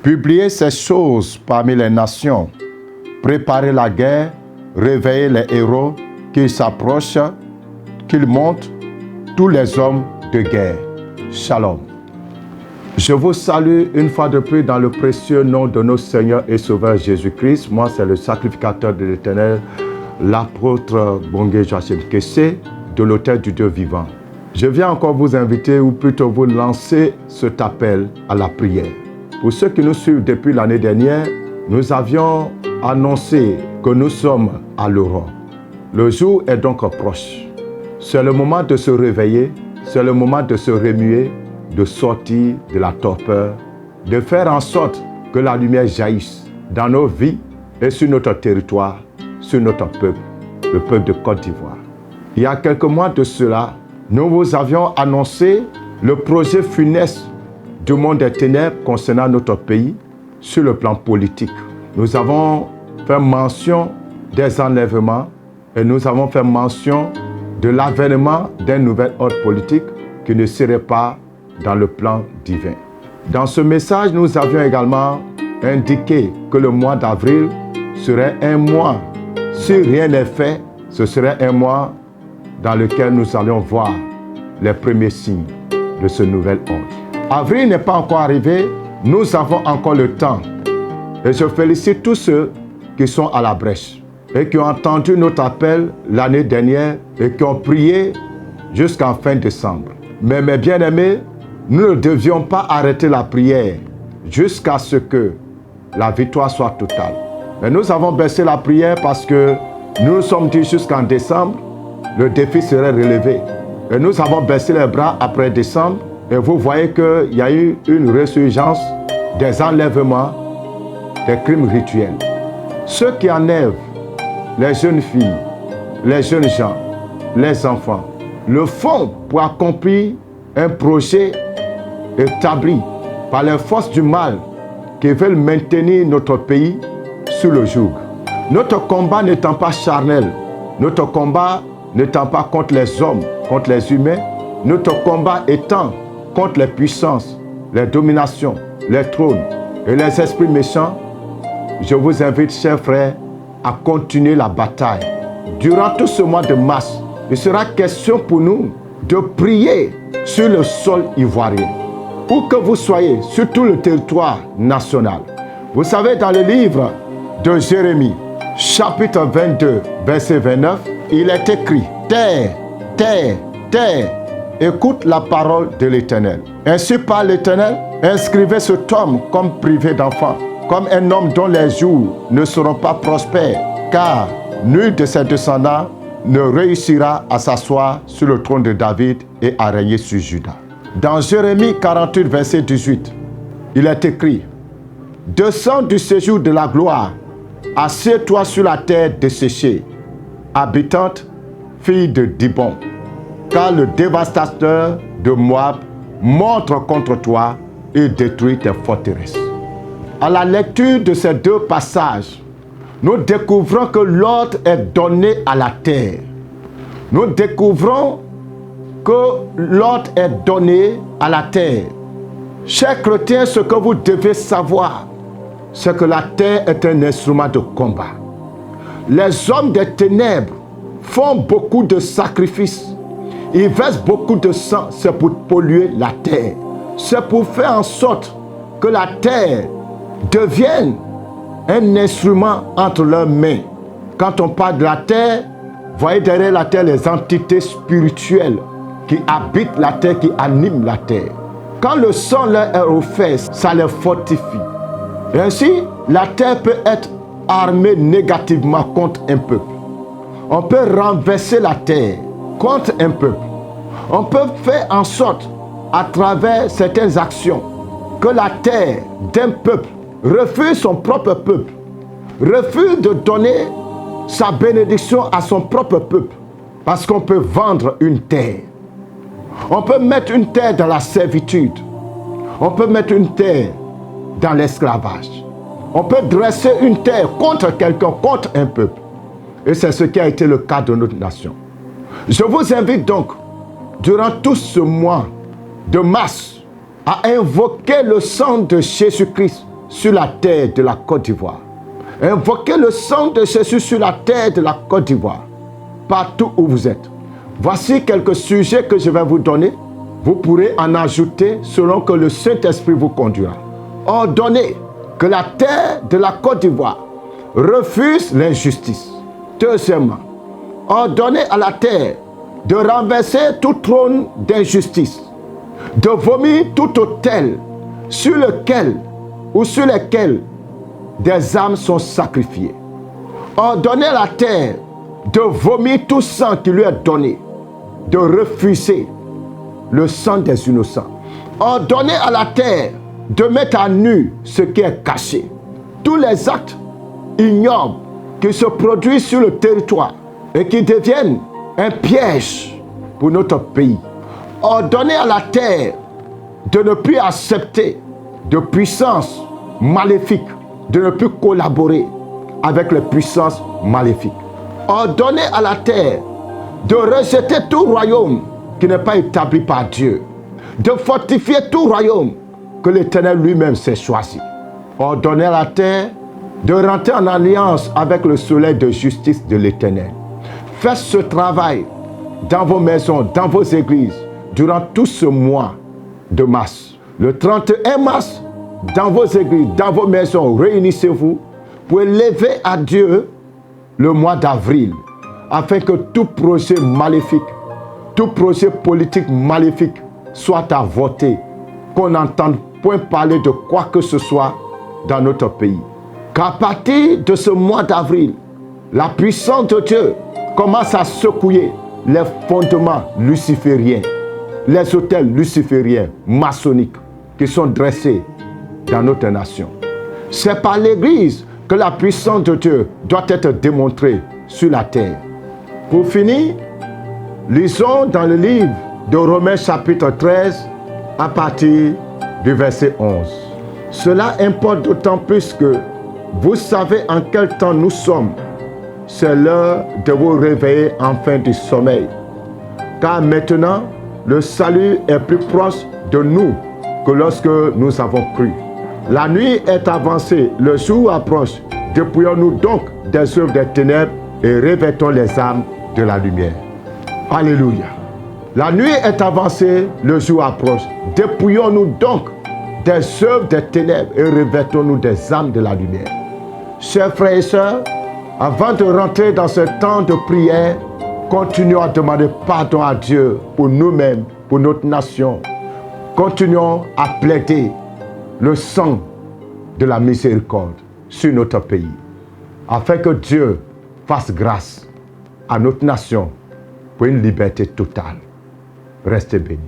publier ces choses parmi les nations, préparer la guerre, réveiller les héros, qu'ils s'approchent, qu'ils montent, tous les hommes de guerre. Shalom. Je vous salue une fois de plus dans le précieux nom de notre Seigneur et Sauveur Jésus-Christ. Moi, c'est le sacrificateur de l'Éternel, l'apôtre Bongé Joachim Kessé, de l'autel du Dieu vivant. Je viens encore vous inviter, ou plutôt vous lancer cet appel à la prière. Pour ceux qui nous suivent depuis l'année dernière, nous avions annoncé que nous sommes à l'aurore. Le jour est donc proche. C'est le moment de se réveiller, c'est le moment de se remuer, de sortir de la torpeur, de faire en sorte que la lumière jaillisse dans nos vies et sur notre territoire, sur notre peuple, le peuple de Côte d'Ivoire. Il y a quelques mois de cela, nous vous avions annoncé le projet funeste du monde des ténèbres concernant notre pays sur le plan politique. Nous avons fait mention des enlèvements et nous avons fait mention de l'avènement d'un nouvel ordre politique qui ne serait pas dans le plan divin. Dans ce message, nous avions également indiqué que le mois d'avril serait un mois. Si rien n'est fait, ce serait un mois dans lequel nous allions voir les premiers signes de ce nouvel ordre. Avril n'est pas encore arrivé, nous avons encore le temps. Et je félicite tous ceux qui sont à la brèche et qui ont entendu notre appel l'année dernière et qui ont prié jusqu'en fin décembre. Mais mes bien-aimés, nous ne devions pas arrêter la prière jusqu'à ce que la victoire soit totale. Mais nous avons baissé la prière parce que nous nous sommes dit jusqu'en décembre, le défi serait relevé. Et nous avons baissé les bras après décembre et vous voyez qu'il y a eu une résurgence des enlèvements, des crimes rituels. Ceux qui enlèvent les jeunes filles, les jeunes gens, les enfants, le font pour accomplir un projet établi par les forces du mal qui veulent maintenir notre pays sous le joug. Notre combat n'étant pas charnel, notre combat n'étant pas contre les hommes, contre les humains, notre combat étant contre les puissances, les dominations, les trônes et les esprits méchants, je vous invite, chers frères, à continuer la bataille. Durant tout ce mois de mars, il sera question pour nous de prier sur le sol ivoirien. Où que vous soyez, sur tout le territoire national. Vous savez, dans le livre de Jérémie, chapitre 22, verset 29, il est écrit « Terre, terre, terre, écoute la parole de l'Éternel. Ainsi parle l'Éternel, inscrivez cet homme comme privé d'enfant, comme un homme dont les jours ne seront pas prospères, car nul de ses descendants ne réussira à s'asseoir sur le trône de David et à régner sur Juda. » Dans Jérémie 48, verset 18, il est écrit « Descends du séjour de la gloire, assieds-toi sur la terre desséchée, habitante, fille de Dibon, car le dévastateur de Moab montre contre toi et détruit tes forteresses. » À la lecture de ces deux passages, nous découvrons que l'ordre est donné à la terre. Nous découvrons que l'ordre est donné à la terre. Chers chrétiens, ce que vous devez savoir, c'est que la terre est un instrument de combat. Les hommes des ténèbres font beaucoup de sacrifices. Ils versent beaucoup de sang, c'est pour polluer la terre. C'est pour faire en sorte que la terre devienne un instrument entre leurs mains. Quand on parle de la terre, voyez derrière la terre les entités spirituelles qui habitent la terre, qui animent la terre. Quand le sang leur est offert, ça les fortifie. Et ainsi, la terre peut être armée négativement contre un peuple. On peut renverser la terre contre un peuple. On peut faire en sorte, à travers certaines actions, que la terre d'un peuple refuse son propre peuple, refuse de donner sa bénédiction à son propre peuple, parce qu'on peut vendre une terre. On peut mettre une terre dans la servitude. On peut mettre une terre dans l'esclavage. On peut dresser une terre contre quelqu'un, contre un peuple. Et c'est ce qui a été le cas de notre nation. Je vous invite donc, durant tout ce mois de mars, à invoquer le sang de Jésus-Christ sur la terre de la Côte d'Ivoire. Invoquez le sang de Jésus sur la terre de la Côte d'Ivoire, partout où vous êtes. Voici quelques sujets que je vais vous donner. Vous pourrez en ajouter selon que le Saint-Esprit vous conduira. Ordonnez que la terre de la Côte d'Ivoire refuse l'injustice. Deuxièmement, ordonnez à la terre de renverser tout trône d'injustice, de vomir tout autel sur lequel ou sur lesquels des âmes sont sacrifiées. Ordonnez à la terre de vomir tout sang qui lui est donné, de refuser le sang des innocents. Ordonnez à la terre de mettre à nu ce qui est caché. Tous les actes ignobles qui se produisent sur le territoire et qui deviennent un piège pour notre pays. Ordonnez à la terre de ne plus accepter de puissances maléfiques, de ne plus collaborer avec les puissances maléfiques. Ordonnez à la terre de rejeter tout royaume qui n'est pas établi par Dieu, de fortifier tout royaume que l'Éternel lui-même s'est choisi. Ordonnez à la terre de rentrer en alliance avec le soleil de justice de l'Éternel. Faites ce travail dans vos maisons, dans vos églises, durant tout ce mois de mars. Le 31 mars, dans vos églises, dans vos maisons, réunissez-vous pour élever à Dieu le mois d'avril, afin que tout projet maléfique, tout projet politique maléfique soit avorté, qu'on n'entende point parler de quoi que ce soit dans notre pays. Qu'à partir de ce mois d'avril, la puissance de Dieu commence à secouer les fondements lucifériens, les autels lucifériens, maçonniques, qui sont dressés dans notre nation. C'est par l'Église que la puissance de Dieu doit être démontrée sur la terre. Pour finir, lisons dans le livre de Romains chapitre 13 à partir du verset 11. Cela importe d'autant plus que vous savez en quel temps nous sommes. C'est l'heure de vous réveiller enfin du sommeil. Car maintenant, le salut est plus proche de nous que lorsque nous avons cru. La nuit est avancée, le jour approche. Dépouillons-nous donc des œuvres des ténèbres et revêtons les âmes de la lumière. Alléluia. La nuit est avancée, le jour approche. Dépouillons-nous donc des œuvres des ténèbres et revêtons-nous des âmes de la lumière. Chers frères et sœurs, avant de rentrer dans ce temps de prière, continuons à demander pardon à Dieu pour nous-mêmes, pour notre nation. Continuons à plaider le sang de la miséricorde sur notre pays, afin que Dieu fasse grâce à notre nation pour une liberté totale. Restez bénis.